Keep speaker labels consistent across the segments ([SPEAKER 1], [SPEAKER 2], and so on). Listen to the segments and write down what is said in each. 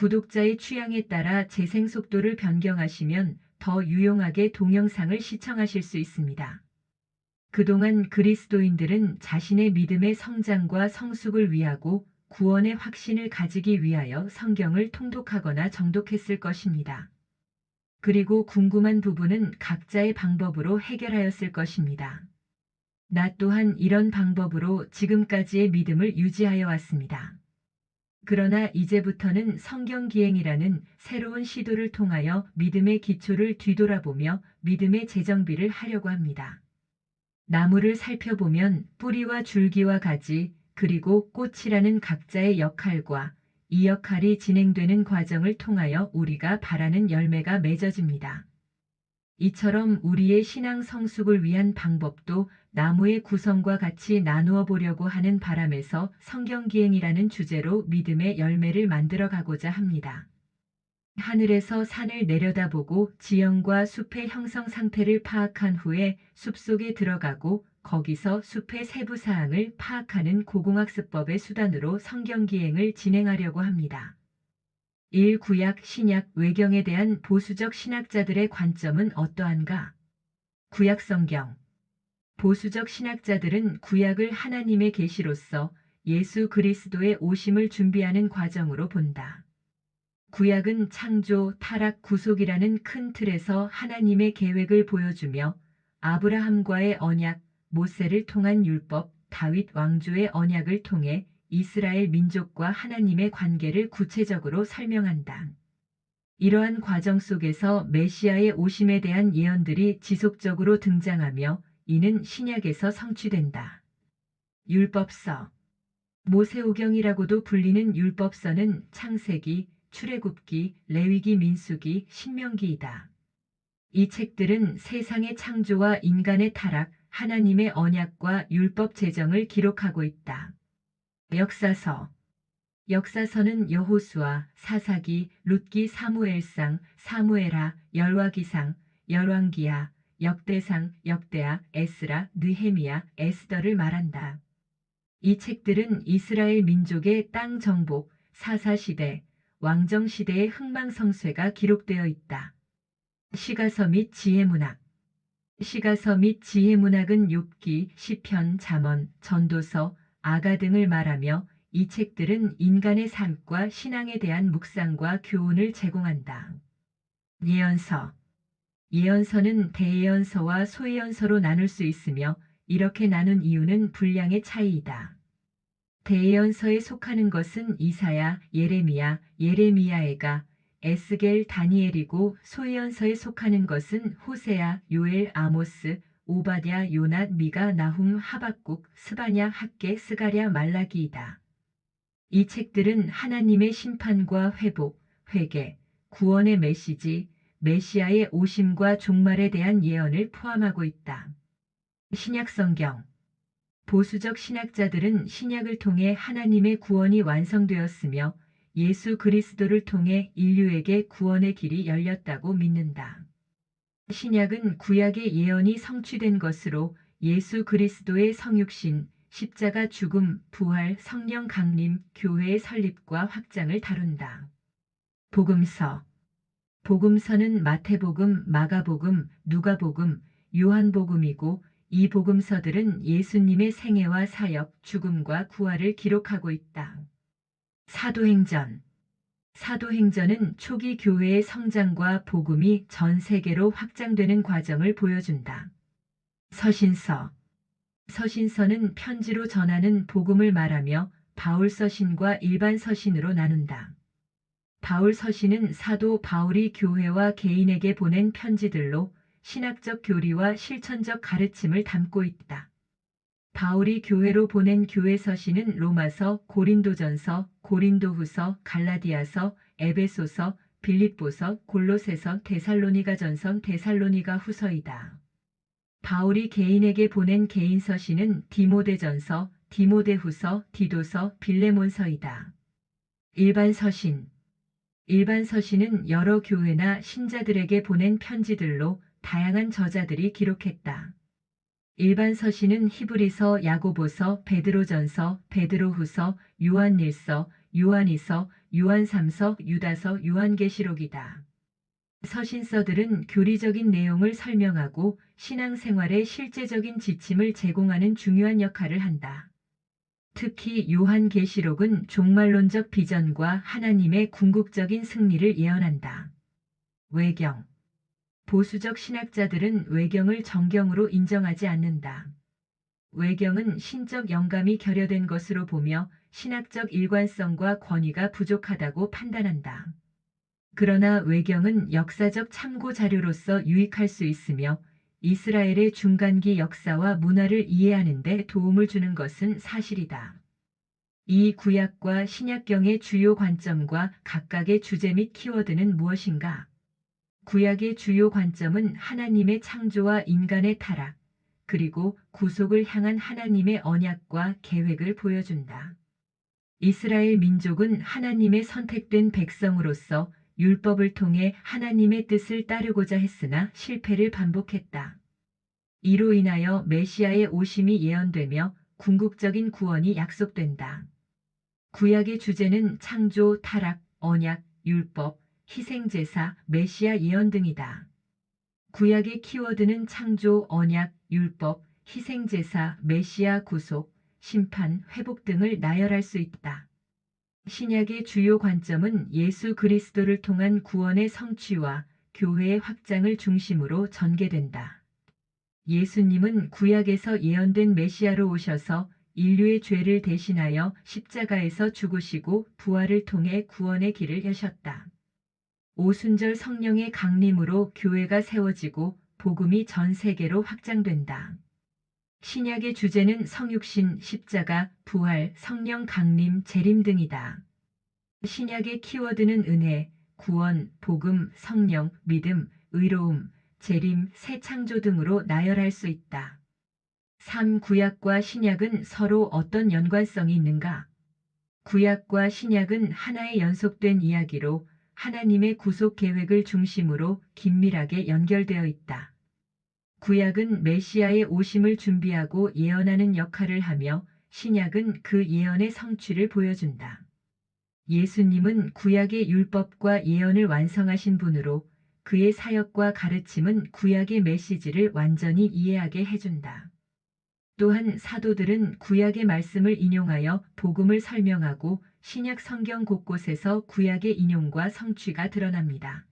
[SPEAKER 1] 구독자의 취향에 따라 재생 속도를 변경하시면 더 유용하게 동영상을 시청하실 수 있습니다. 그동안 그리스도인들은 자신의 믿음의 성장과 성숙을 위하고 구원의 확신을 가지기 위하여 성경을 통독하거나 정독했을 것입니다. 그리고 궁금한 부분은 각자의 방법으로 해결하였을 것입니다. 나 또한 이런 방법으로 지금까지의 믿음을 유지하여 왔습니다. 그러나 이제부터는 성경 기행이라는 새로운 시도를 통하여 믿음의 기초를 뒤돌아보며 믿음의 재정비를 하려고 합니다. 나무를 살펴보면 뿌리와 줄기와 가지, 그리고 꽃이라는 각자의 역할과 이 역할이 진행되는 과정을 통하여 우리가 바라는 열매가 맺어집니다. 이처럼 우리의 신앙 성숙을 위한 방법도 나무의 구성과 같이 나누어 보려고 하는 바람에서 성경기행이라는 주제로 믿음의 열매를 만들어 가고자 합니다. 하늘에서 산을 내려다보고 지형과 숲의 형성 상태를 파악한 후에 숲속에 들어가고 거기서 숲의 세부 사항을 파악하는 고공학습법의 수단으로 성경기행을 진행하려고 합니다. 1. 구약, 신약, 외경에 대한 보수적 신학자들의 관점은 어떠한가? 구약 성경. 보수적 신학자들은 구약을 하나님의 계시로서 예수 그리스도의 오심을 준비하는 과정으로 본다. 구약은 창조, 타락, 구속이라는 큰 틀에서 하나님의 계획을 보여주며 아브라함과의 언약, 모세를 통한 율법, 다윗 왕조의 언약을 통해 이스라엘 민족과 하나님의 관계를 구체적으로 설명한다. 이러한 과정 속에서 메시아의 오심에 대한 예언들이 지속적으로 등장하며 이는 신약에서 성취된다. 율법서. 모세오경이라고도 불리는 율법서는 창세기, 출애굽기, 레위기, 민수기, 신명기이다. 이 책들은 세상의 창조와 인간의 타락, 하나님의 언약과 율법 제정을 기록하고 있다. 역사서. 역사서는 여호수아, 사사기, 룻기, 사무엘상, 사무엘하, 열왕기상, 열왕기하, 역대상, 역대하, 에스라, 느헤미야, 에스더를 말한다. 이 책들은 이스라엘 민족의 땅 정복, 사사시대, 왕정시대의 흥망성쇠가 기록되어 있다. 시가서 및 지혜문학. 시가서 및 지혜문학은 욥기, 시편, 잠언, 전도서, 아가 등을 말하며 이 책들은 인간의 삶과 신앙에 대한 묵상과 교훈을 제공한다. 예언서. 예언서는 대예언서와 소예언서로 나눌 수 있으며 이렇게 나눈 이유는 분량의 차이이다. 대예언서에 속하는 것은 이사야, 예레미야, 예레미야에가, 에스겔, 다니엘이고 소예언서에 속하는 것은 호세야, 요엘, 아모스, 오바댜, 요낫, 미가, 나훔, 하박국, 스바냐, 학개, 스가랴, 말라기이다. 이 책들은 하나님의 심판과 회복, 회개, 구원의 메시지, 메시아의 오심과 종말에 대한 예언을 포함하고 있다. 신약성경. 보수적 신학자들은 신약을 통해 하나님의 구원이 완성되었으며 예수 그리스도를 통해 인류에게 구원의 길이 열렸다고 믿는다. 신약은 구약의 예언이 성취된 것으로 예수 그리스도의 성육신, 십자가 죽음, 부활, 성령 강림, 교회의 설립과 확장을 다룬다. 복음서. 복음서는 마태복음, 마가복음, 누가복음, 요한복음이고 이 복음서들은 예수님의 생애와 사역, 죽음과 부활을 기록하고 있다. 사도행전. 사도행전은 초기 교회의 성장과 복음이 전 세계로 확장되는 과정을 보여준다. 서신서. 서신서는 편지로 전하는 복음을 말하며 바울 서신과 일반 서신으로 나눈다. 바울 서신은 사도 바울이 교회와 개인에게 보낸 편지들로 신학적 교리와 실천적 가르침을 담고 있다. 바울이 교회로 보낸 교회 서신은 로마서, 고린도전서, 고린도후서, 갈라디아서, 에베소서, 빌립보서, 골로새서, 데살로니가전서, 데살로니가후서이다. 바울이 개인에게 보낸 개인 서신은 디모데전서, 디모데후서, 디도서, 빌레몬서이다. 일반 서신. 일반 서신은 여러 교회나 신자들에게 보낸 편지들로 다양한 저자들이 기록했다. 일반 서신은 히브리서, 야고보서, 베드로전서, 베드로후서, 요한일서, 요한이서, 요한3서, 유다서, 요한계시록이다. 서신서들은 교리적인 내용을 설명하고 신앙생활의 실제적인 지침을 제공하는 중요한 역할을 한다. 특히 요한계시록은 종말론적 비전과 하나님의 궁극적인 승리를 예언한다. 외경. 보수적 신학자들은 외경을 정경으로 인정하지 않는다. 외경은 신적 영감이 결여된 것으로 보며 신학적 일관성과 권위가 부족하다고 판단한다. 그러나 외경은 역사적 참고 자료로서 유익할 수 있으며 이스라엘의 중간기 역사와 문화를 이해하는 데 도움을 주는 것은 사실이다. 이 구약과 신약경의 주요 관점과 각각의 주제 및 키워드는 무엇인가? 구약의 주요 관점은 하나님의 창조와 인간의 타락, 그리고 구속을 향한 하나님의 언약과 계획을 보여준다. 이스라엘 민족은 하나님의 선택된 백성으로서 율법을 통해 하나님의 뜻을 따르고자 했으나 실패를 반복했다. 이로 인하여 메시아의 오심이 예언되며 궁극적인 구원이 약속된다. 구약의 주제는 창조, 타락, 언약, 율법, 희생제사, 메시아 예언 등이다. 구약의 키워드는 창조, 언약, 율법, 희생제사, 메시아 구속, 심판, 회복 등을 나열할 수 있다. 신약의 주요 관점은 예수 그리스도를 통한 구원의 성취와 교회의 확장을 중심으로 전개된다. 예수님은 구약에서 예언된 메시아로 오셔서 인류의 죄를 대신하여 십자가에서 죽으시고 부활을 통해 구원의 길을 여셨다. 오순절 성령의 강림으로 교회가 세워지고 복음이 전 세계로 확장된다. 신약의 주제는 성육신, 십자가, 부활, 성령 강림, 재림 등이다. 신약의 키워드는 은혜, 구원, 복음, 성령, 믿음, 의로움, 재림, 새 창조 등으로 나열할 수 있다. 3. 구약과 신약은 서로 어떤 연관성이 있는가? 구약과 신약은 하나의 연속된 이야기로 하나님의 구속 계획을 중심으로 긴밀하게 연결되어 있다. 구약은 메시아의 오심을 준비하고 예언하는 역할을 하며 신약은 그 예언의 성취를 보여준다. 예수님은 구약의 율법과 예언을 완성하신 분으로 그의 사역과 가르침은 구약의 메시지를 완전히 이해하게 해준다. 또한 사도들은 구약의 말씀을 인용하여 복음을 설명하고 신약 성경 곳곳에서 구약의 인용과 성취가 드러납니다.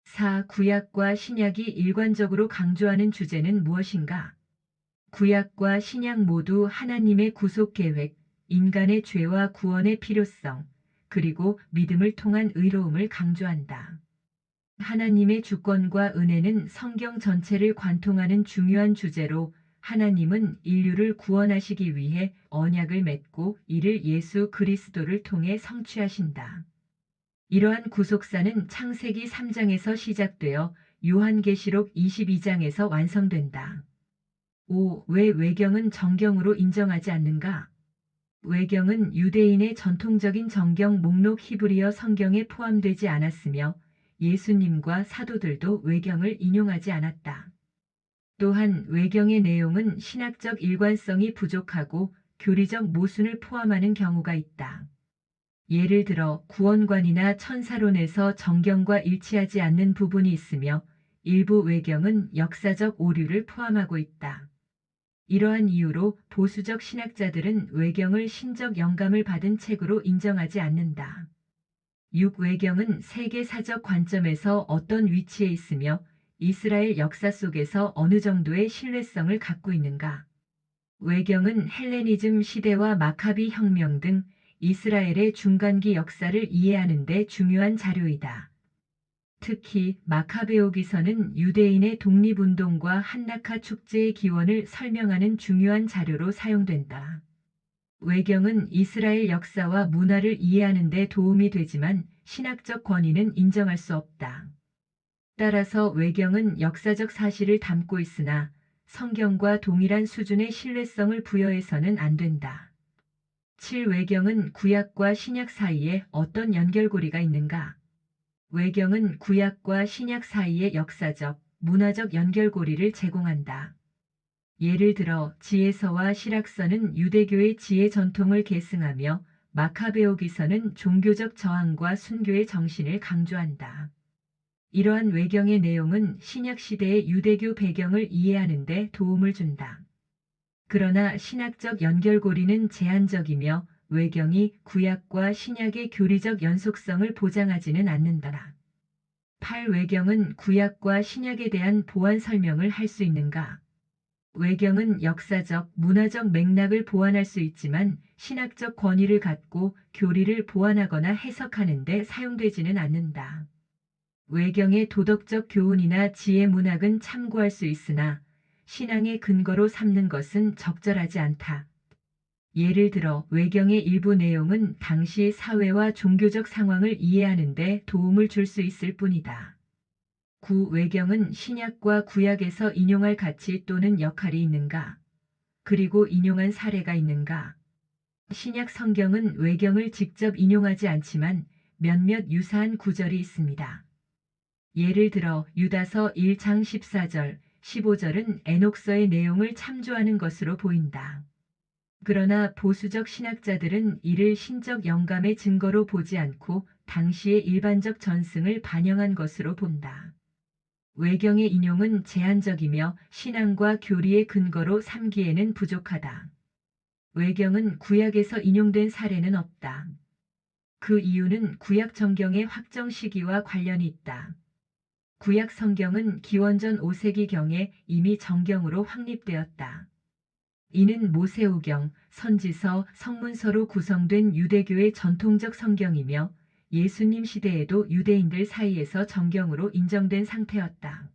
[SPEAKER 1] 4. 구약과 신약이 일관적으로 강조하는 주제는 무엇인가? 구약과 신약 모두 하나님의 구속 계획, 인간의 죄와 구원의 필요성, 그리고 믿음을 통한 의로움을 강조한다. 하나님의 주권과 은혜는 성경 전체를 관통하는 중요한 주제로 하나님은 인류를 구원하시기 위해 언약을 맺고 이를 예수 그리스도를 통해 성취하신다. 이러한 구속사는 창세기 3장에서 시작되어 요한계시록 22장에서 완성된다. 5. 왜 외경은 정경으로 인정하지 않는가? 외경은 유대인의 전통적인 정경 목록 히브리어 성경에 포함되지 않았으며 예수님과 사도들도 외경을 인용하지 않았다. 또한 외경의 내용은 신학적 일관성이 부족하고 교리적 모순을 포함하는 경우가 있다. 예를 들어 구원관이나 천사론에서 정경과 일치하지 않는 부분이 있으며 일부 외경은 역사적 오류를 포함하고 있다. 이러한 이유로 보수적 신학자들은 외경을 신적 영감을 받은 책으로 인정하지 않는다. 6. 외경은 세계사적 관점에서 어떤 위치에 있으며 이스라엘 역사 속에서 어느 정도의 신뢰성을 갖고 있는가? 외경은 헬레니즘 시대와 마카비 혁명 등 이스라엘의 중간기 역사를 이해하는 데 중요한 자료이다. 특히 마카베오기서는 유대인의 독립운동과 한나카 축제의 기원을 설명하는 중요한 자료로 사용된다. 외경은 이스라엘 역사와 문화를 이해하는 데 도움이 되지만 신학적 권위는 인정할 수 없다. 따라서 외경은 역사적 사실을 담고 있으나 성경과 동일한 수준의 신뢰성을 부여해서는 안 된다. 7. 외경은 구약과 신약 사이에 어떤 연결고리가 있는가? 외경은 구약과 신약 사이의 역사적, 문화적 연결고리를 제공한다. 예를 들어 지혜서와 실학서는 유대교의 지혜 전통을 계승하며 마카베오기서는 종교적 저항과 순교의 정신을 강조한다. 이러한 외경의 내용은 신약 시대의 유대교 배경을 이해하는 데 도움을 준다. 그러나 신학적 연결고리는 제한적이며 외경이 구약과 신약의 교리적 연속성을 보장하지는 않는다. 8. 외경은 구약과 신약에 대한 보완 설명을 할 수 있는가? 외경은 역사적, 문화적 맥락을 보완할 수 있지만 신학적 권위를 갖고 교리를 보완하거나 해석하는 데 사용되지는 않는다. 외경의 도덕적 교훈이나 지혜 문학은 참고할 수 있으나 신앙의 근거로 삼는 것은 적절하지 않다. 예를 들어 외경의 일부 내용은 당시 사회와 종교적 상황을 이해하는 데 도움을 줄 수 있을 뿐이다. 9. 외경은 신약과 구약에서 인용할 가치 또는 역할이 있는가? 그리고 인용한 사례가 있는가? 신약 성경은 외경을 직접 인용하지 않지만 몇몇 유사한 구절이 있습니다. 예를 들어 유다서 1장 14절, 15절은 에녹서의 내용을 참조하는 것으로 보인다. 그러나 보수적 신학자들은 이를 신적 영감의 증거로 보지 않고 당시의 일반적 전승을 반영한 것으로 본다. 외경의 인용은 제한적이며 신앙과 교리의 근거로 삼기에는 부족하다. 외경은 구약에서 인용된 사례는 없다. 그 이유는 구약 정경의 확정 시기와 관련이 있다. 구약 성경은 기원전 5세기경에 이미 정경으로 확립되었다. 이는 모세오경, 선지서, 성문서로 구성된 유대교의 전통적 성경이며 예수님 시대에도 유대인들 사이에서 정경으로 인정된 상태였다.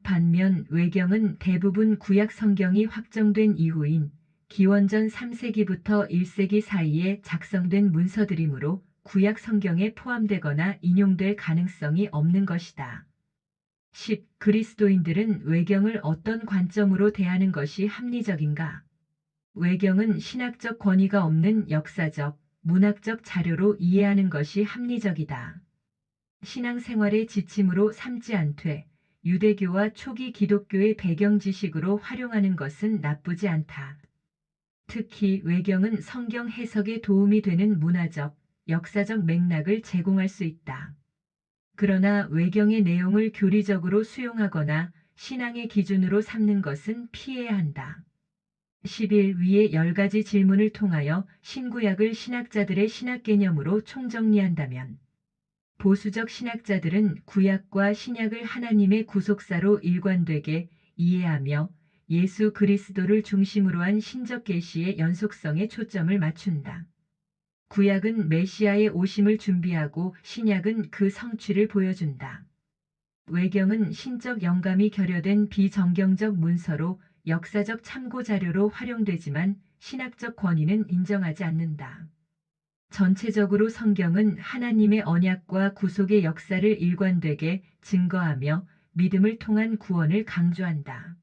[SPEAKER 1] 반면 외경은 대부분 구약 성경이 확정된 이후인 기원전 3세기부터 1세기 사이에 작성된 문서들이므로 구약 성경에 포함되거나 인용될 가능성이 없는 것이다. 10. 그리스도인들은 외경을 어떤 관점으로 대하는 것이 합리적인가? 외경은 신학적 권위가 없는 역사적, 문학적 자료로 이해하는 것이 합리적이다. 신앙생활의 지침으로 삼지 않되 유대교와 초기 기독교의 배경 지식으로 활용하는 것은 나쁘지 않다. 특히 외경은 성경 해석에 도움이 되는 문화적, 역사적 맥락을 제공할 수 있다. 그러나 외경의 내용을 교리적으로 수용하거나 신앙의 기준으로 삼는 것은 피해야 한다. 10일 위의 10가지 질문을 통하여 신구약을 신학자들의 신학 개념으로 총정리한다면 보수적 신학자들은 구약과 신약을 하나님의 구속사로 일관되게 이해하며 예수 그리스도를 중심으로 한 신적 계시의 연속성에 초점을 맞춘다. 구약은 메시아의 오심을 준비하고 신약은 그 성취를 보여준다. 외경은 신적 영감이 결여된 비정경적 문서로 역사적 참고 자료로 활용되지만 신학적 권위는 인정하지 않는다. 전체적으로 성경은 하나님의 언약과 구속의 역사를 일관되게 증거하며 믿음을 통한 구원을 강조한다.